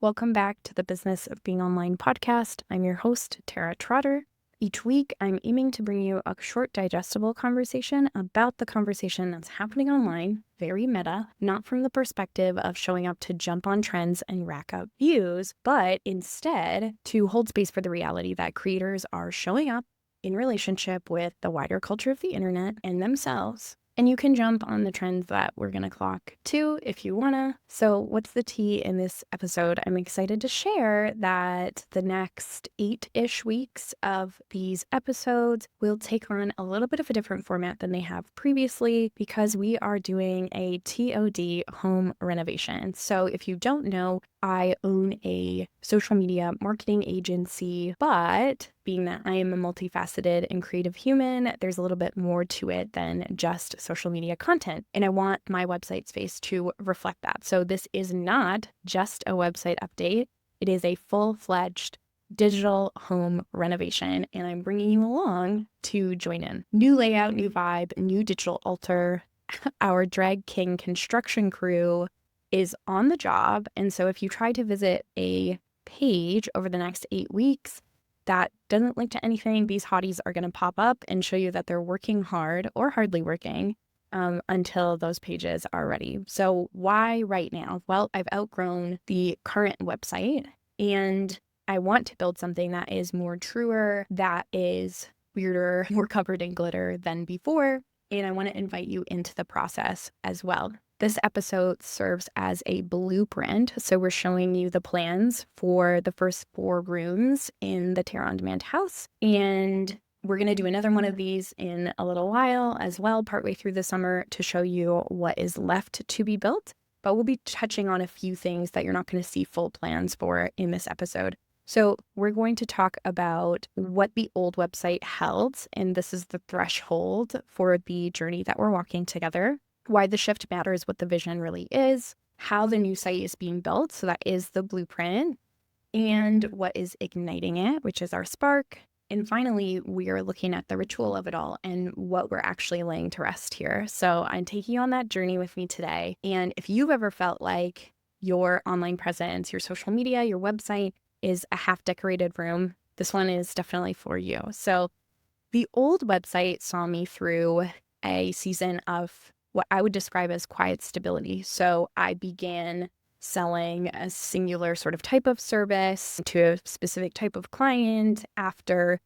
Welcome back to the Business of Being Online podcast. I'm your host, Tara Trotter. Each week, I'm aiming to bring you a short, digestible conversation about the conversation that's happening online, very meta, not from the perspective of showing up to jump on trends and rack up views, but instead to hold space for the reality that creators are showing up in relationship with the wider culture of the internet and themselves. And you can jump on the trends that we're going to clock to if you want to. So what's the tea in this episode? I'm excited to share that the next 8-ish weeks of these episodes will take on a little bit of a different format than they have previously because we are doing a TOD home renovation. So if you don't know, I own a social media marketing agency, but being that I am a multifaceted and creative human, there's a little bit more to it than just social media content. And I want my website space to reflect that. So this is not just a website update. It is a full-fledged digital home renovation, and I'm bringing you along to join in. New layout, new vibe, new digital altar. Our drag king construction crew is on the job. And so if you try to visit a page over the next 8 weeks that doesn't link to anything, these hotties are going to pop up and show you that they're working hard or hardly working until those pages are ready. So why right now? Well, I've outgrown the current website and I want to build something that is more truer, that is weirder, more covered in glitter than before. And I want to invite you into the process as well. This episode serves as a blueprint. So we're showing you the plans for the first 4 rooms in the Terra On Demand house. And we're going to do another one of these in a little while as well, partway through the summer, to show you what is left to be built. But we'll be touching on a few things that you're not going to see full plans for in this episode. So we're going to talk about what the old website held, and this is the threshold for the journey that we're walking together, why the shift matters, what the vision really is, how the new site is being built, so that is the blueprint, and what is igniting it, which is our spark. And finally, we are looking at the ritual of it all and what we're actually laying to rest here. So I'm taking you on that journey with me today. And if you've ever felt like your online presence, your social media, your website is a half-decorated room, this one is definitely for you. So the old website saw me through a season of what I would describe as quiet stability. So I began selling a singular sort of type of service to a specific type of client after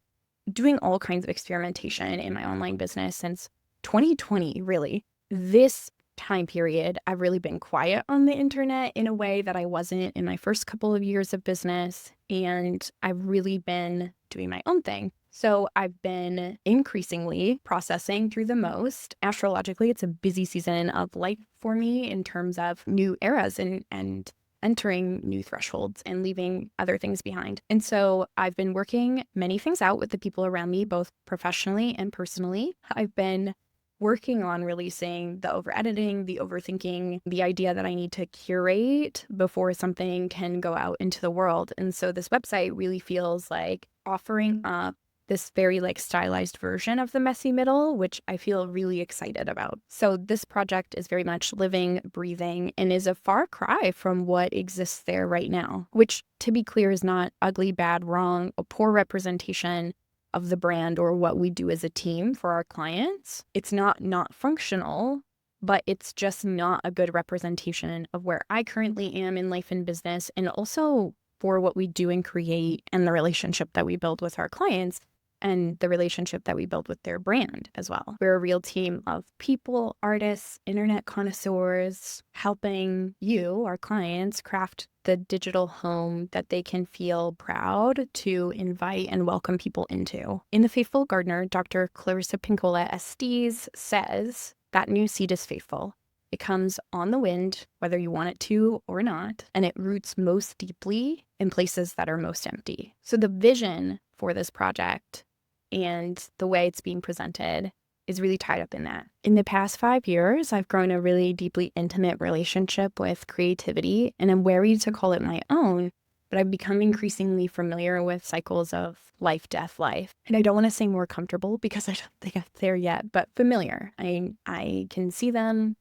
doing all kinds of experimentation in my online business since 2020, really. This time period, I've really been quiet on the internet in a way that I wasn't in my first couple of years of business, and I've really been doing my own thing. So I've been increasingly processing through the most. Astrologically, it's a busy season of life for me in terms of new eras and entering new thresholds and leaving other things behind. And so I've been working many things out with the people around me, both professionally and personally. I've been working on releasing the over-editing, the overthinking, the idea that I need to curate before something can go out into the world. And so this website really feels like offering up this very stylized version of the messy middle, which I feel really excited about. So this project is very much living, breathing, and is a far cry from what exists there right now, which, to be clear, is not ugly, bad, wrong, a poor representation of the brand or what we do as a team for our clients. It's not functional, but it's just not a good representation of where I currently am in life and business, and also for what we do and create and the relationship that we build with our clients and the relationship that we build with their brand as well. We're a real team of people, artists, internet connoisseurs, helping you, our clients, craft the digital home that they can feel proud to invite and welcome people into. In The Faithful Gardener, Dr. Clarissa Pinkola Estes says that new seed is faithful. It comes on the wind, whether you want it to or not, and it roots most deeply in places that are most empty. So the vision for this project and the way it's being presented is really tied up in that. In the past 5 years, I've grown a really deeply intimate relationship with creativity, and I'm wary to call it my own, but I've become increasingly familiar with cycles of life, death, life. And I don't want to say more comfortable because I don't think I'm there yet, but familiar. I can see them.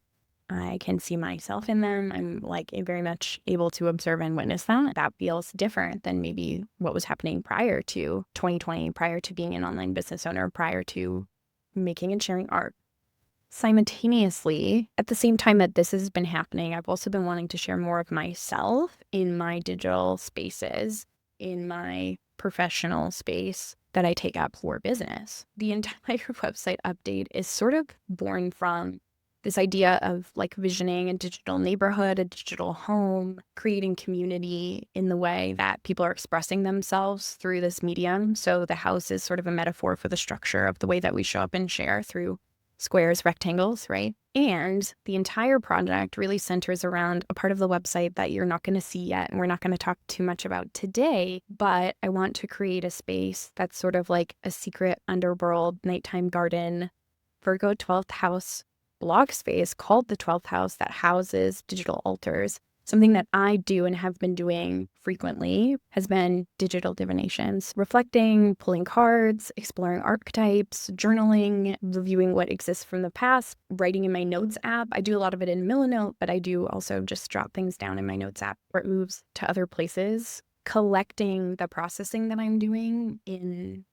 I can see myself in them. I'm like very much able to observe and witness them. That feels different than maybe what was happening prior to 2020, prior to being an online business owner, prior to making and sharing art. Simultaneously, at the same time that this has been happening, I've also been wanting to share more of myself in my digital spaces, in my professional space that I take up for business. The entire website update is sort of born from this idea of like visioning a digital neighborhood, a digital home, creating community in the way that people are expressing themselves through this medium. So the house is sort of a metaphor for the structure of the way that we show up and share through squares, rectangles, right? And the entire project really centers around a part of the website that you're not going to see yet, and we're not going to talk too much about today, but I want to create a space that's sort of like a secret underworld nighttime garden, Virgo 12th house blog space called the 12th house that houses digital altars. Something that I do and have been doing frequently has been digital divinations, reflecting, pulling cards, exploring archetypes, journaling, reviewing what exists from the past, writing in my notes app. I do a lot of it in Milanote, but I do also just drop things down in my notes app where it moves to other places, collecting the processing that I'm doing in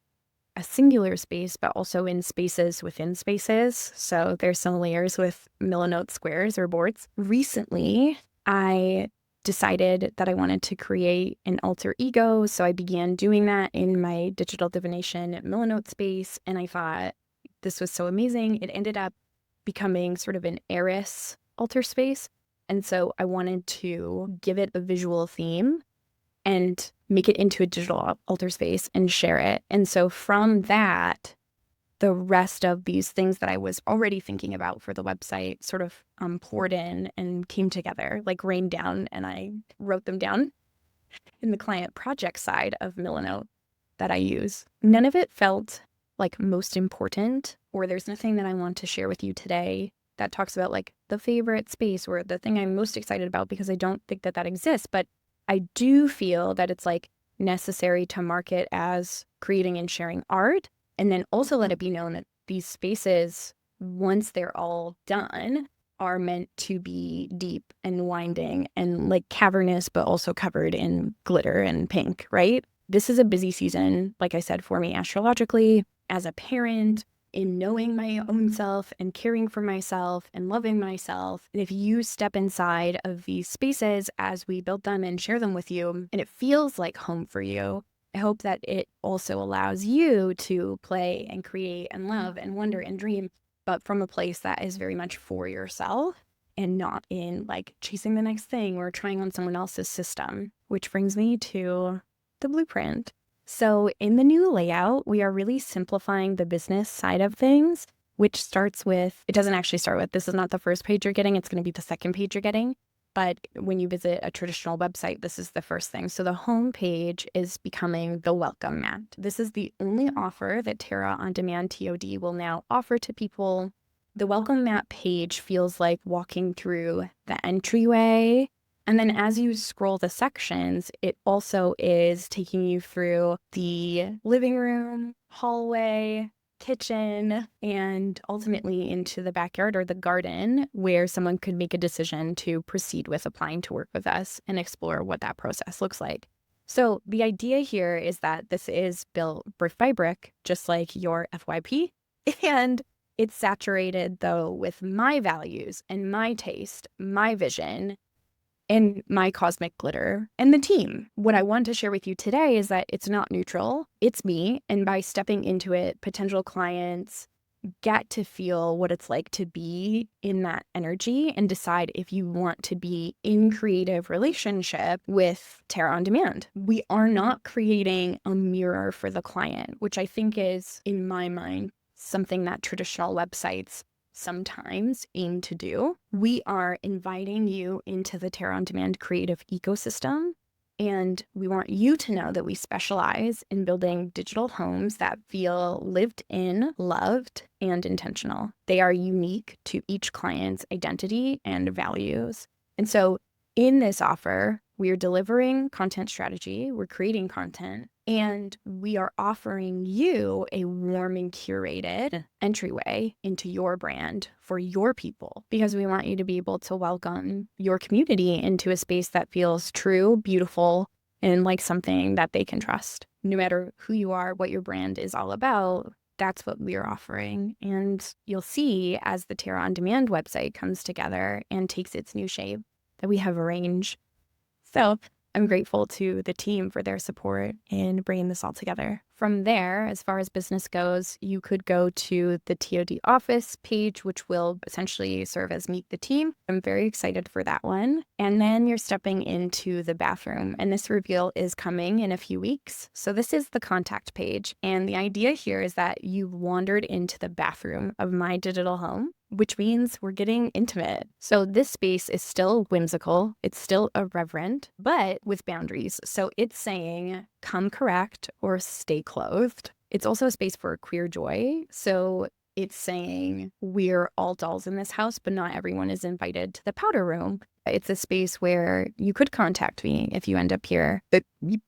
a singular space, but also in spaces within spaces. So there's some layers with Milanote squares or boards. Recently, I decided that I wanted to create an alter ego. So I began doing that in my digital divination Milanote space. And I thought this was so amazing. It ended up becoming sort of an Eris altar space. And so I wanted to give it a visual theme and make it into a digital altar space and share it. And so from that, the rest of these things that I was already thinking about for the website sort of poured in and came together, like rained down, and I wrote them down in the client project side of Milanote that I use. None of it felt like most important, or there's nothing that I want to share with you today that talks about like the favorite space or the thing I'm most excited about, because I don't think that that exists. But I do feel that it's like necessary to market as creating and sharing art, and then also let it be known that these spaces, once they're all done, are meant to be deep and winding and like cavernous, but also covered in glitter and pink, right? This is a busy season, like I said, for me astrologically, as a parent, in knowing my own self and caring for myself and loving myself. And if you step inside of these spaces as we build them and share them with you, and it feels like home for you, I hope that it also allows you to play and create and love and wonder and dream, but from a place that is very much for yourself and not in like chasing the next thing or trying on someone else's system. Which brings me to the blueprint. So in the new layout, we are really simplifying the business side of things, which starts with, it doesn't actually start with, this is not the first page you're getting, it's going to be the second page you're getting. But when you visit a traditional website, this is the first thing. So the home page is becoming the welcome mat. This is the only offer that Terra On Demand TOD will now offer to people. The welcome mat page feels like walking through the entryway. And then as you scroll the sections, it also is taking you through the living room, hallway, kitchen, and ultimately into the backyard or the garden, where someone could make a decision to proceed with applying to work with us and explore what that process looks like. So the idea here is that this is built brick by brick, just like your FYP, and it's saturated though with my values and my taste, my vision, and my cosmic glitter and the team. What I want to share with you today is that it's not neutral, it's me. And by stepping into it, potential clients get to feel what it's like to be in that energy and decide if you want to be in creative relationship with Terra On Demand. We are not creating a mirror for the client, which I think is, in my mind, something that traditional websites sometimes aim to do. We are inviting you into the Terra On Demand creative ecosystem, and we want you to know that we specialize in building digital homes that feel lived in, loved, and intentional. They are unique to each client's identity and values. And so in this offer, we are delivering content strategy, we're creating content, And we are offering you a warm and curated entryway into your brand for your people, because we want you to be able to welcome your community into a space that feels true, beautiful, and like something that they can trust. No matter who you are, what your brand is all about, that's what we're offering. And you'll see as the Terra On Demand website comes together and takes its new shape that we have a range. So I'm grateful to the team for their support in bringing this all together. From there, as far as business goes, you could go to the TOD office page, which will essentially serve as Meet the Team. I'm very excited for that one. And then you're stepping into the bathroom, and this reveal is coming in a few weeks. So this is the contact page. And the idea here is that you've wandered into the bathroom of my digital home, which means we're getting intimate. So this space is still whimsical, it's still irreverent, but with boundaries. So it's saying, come correct or stay clothed. It's also a space for queer joy. So it's saying, we're all dolls in this house, but not everyone is invited to the powder room. It's a space where you could contact me if you end up here, but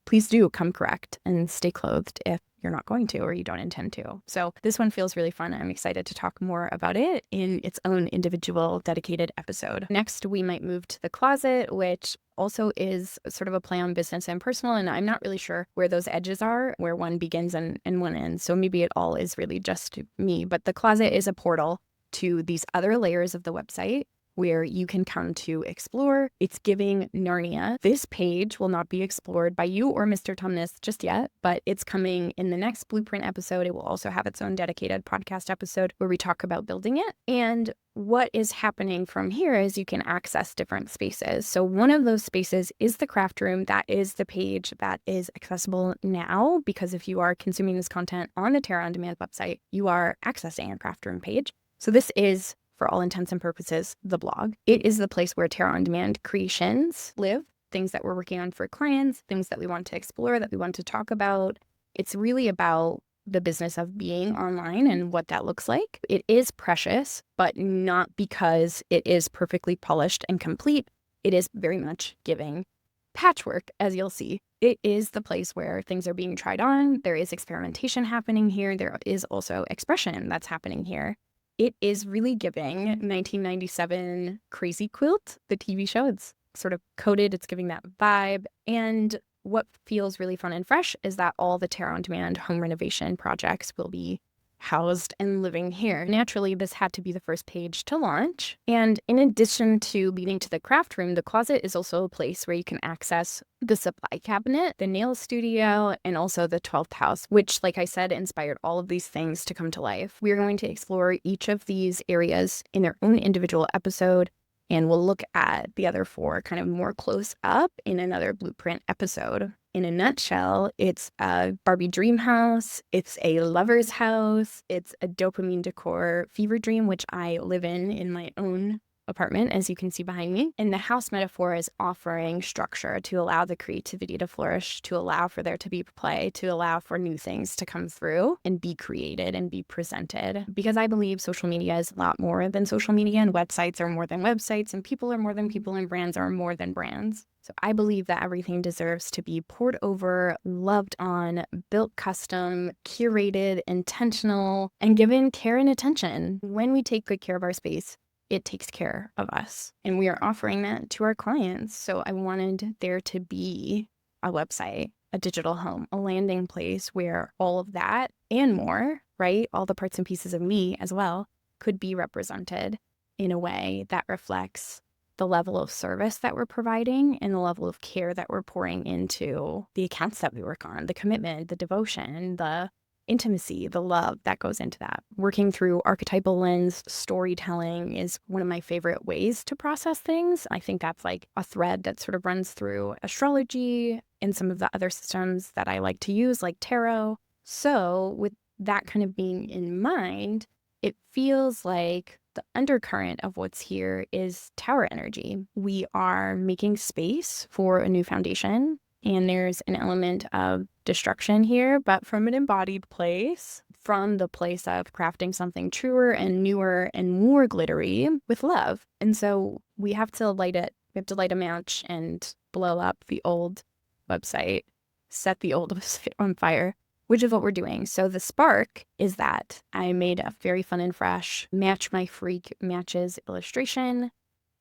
please do come correct and stay clothed if you're not going to or you don't intend to. So this one feels really fun. I'm excited to talk more about it in its own individual dedicated episode. Next, we might move to the closet, which also is sort of a play on business and personal, and I'm not really sure where those edges are, where one begins and one ends. So maybe it all is really just me, but the closet is a portal to these other layers of the website where you can come to explore. It's giving Narnia. This page will not be explored by you or Mr. Tumnus just yet, but it's coming in the next Blueprint episode. It will also have its own dedicated podcast episode where we talk about building it. And what is happening from here is you can access different spaces. So one of those spaces is the craft room. That is the page that is accessible now, because if you are consuming this content on the Terra On Demand website, you are accessing a craft room page. So this is, for all intents and purposes, the blog. It is the place where Terra On Demand creations live, things that we're working on for clients, things that we want to explore, that we want to talk about. It's really about the business of being online and what that looks like. It is precious, but not because it is perfectly polished and complete. It is very much giving patchwork, as you'll see. It is the place where things are being tried on. There is experimentation happening here. There is also expression that's happening here. It is really giving 1997 Crazy Quilt, the TV show. It's sort of coded, it's giving that vibe. And what feels really fun and fresh is that all the Terra On Demand home renovation projects will be housed and living here. Naturally, this had to be the first page to launch. And in addition to leading to the craft room, the closet is also a place where you can access the supply cabinet, the nail studio, and also the 12th house, which, like I said, inspired all of these things to come to life. We're going to explore each of these areas in their own individual episode, and we'll look at the other four kind of more close up in another Blueprint episode. In a nutshell, it's a Barbie dream house, it's a lover's house, it's a dopamine decor fever dream, which I live in my own apartment, as you can see behind me. And the house metaphor is offering structure to allow the creativity to flourish, to allow for there to be play, to allow for new things to come through and be created and be presented. Because I believe social media is a lot more than social media, and websites are more than websites, and people are more than people, and brands are more than brands. So I believe that everything deserves to be poured over, loved on, built custom, curated, intentional, and given care and attention. When we take good care of our space, it takes care of us. And we are offering that to our clients. So I wanted there to be a website, a digital home, a landing place where all of that and more, right? All the parts and pieces of me as well could be represented in a way that reflects the level of service that we're providing and the level of care that we're pouring into the accounts that we work on, the commitment, the devotion, the intimacy, the love that goes into that. Working through archetypal lens storytelling is one of my favorite ways to process things. I think that's like a thread that sort of runs through astrology and some of the other systems that I like to use, like tarot. So with that kind of being in mind, it feels like the undercurrent of what's here is tower energy. We are making space for a new foundation, and there's an element of destruction here, but from an embodied place, from the place of crafting something truer and newer and more glittery with love. And so we have to light it. We have to light a match and blow up the old website set the old website on fire, which is what we're doing. So the spark is that I made a very fun and fresh Match My Freak matches illustration.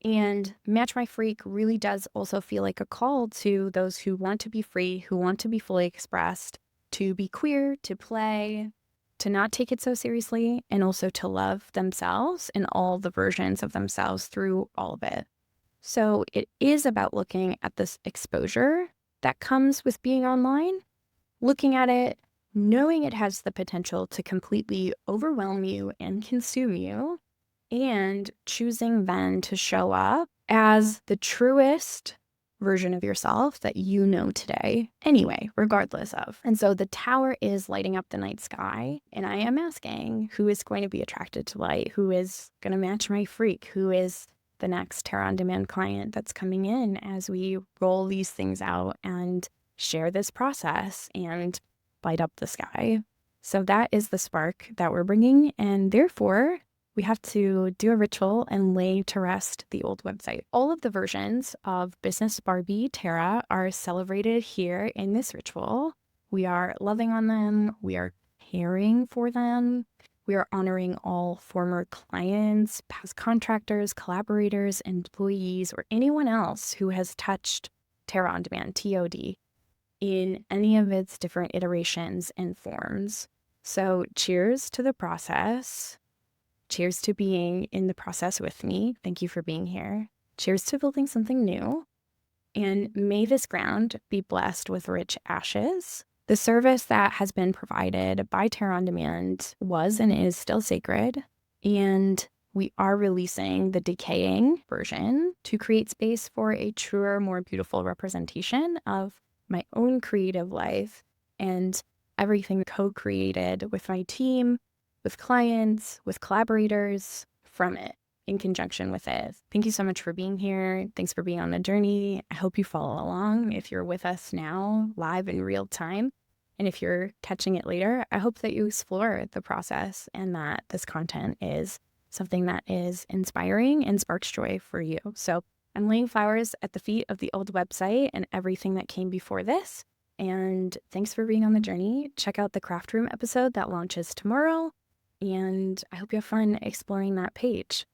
And Match My Freak really does also feel like a call to those who want to be free, who want to be fully expressed, to be queer, to play, to not take it so seriously, and also to love themselves and all the versions of themselves through all of it. So it is about looking at this exposure that comes with being online, looking at it, knowing it has the potential to completely overwhelm you and consume you, and choosing then to show up as the truest version of yourself that you know today anyway, regardless of. And so the tower is lighting up the night sky, and I am asking who is going to be attracted to light, who is going to match my freak, who is the next Terra on Demand client that's coming in as we roll these things out and share this process and light up the sky. So that is the spark that we're bringing, and therefore we have to do a ritual and lay to rest the old website. All of the versions of Business Barbie Terra are celebrated here in this ritual. We are loving on them. We are caring for them. We are honoring all former clients, past contractors, collaborators, employees, or anyone else who has touched Terra on Demand, TOD, in any of its different iterations and forms. So cheers to the process. Cheers to being in the process with me. Thank you for being here. Cheers to building something new. And may this ground be blessed with rich ashes. The service that has been provided by Terra on Demand was and is still sacred. And we are releasing the decaying version to create space for a truer, more beautiful representation of my own creative life and everything co-created with my team, with clients, with collaborators from it, in conjunction with it. Thank you so much for being here. Thanks for being on the journey. I hope you follow along if you're with us now, live in real time. And if you're catching it later, I hope that you explore the process and that this content is something that is inspiring and sparks joy for you. So I'm laying flowers at the feet of the old website and everything that came before this. And thanks for being on the journey. Check out the Craft Room episode that launches tomorrow. And I hope you have fun exploring that page.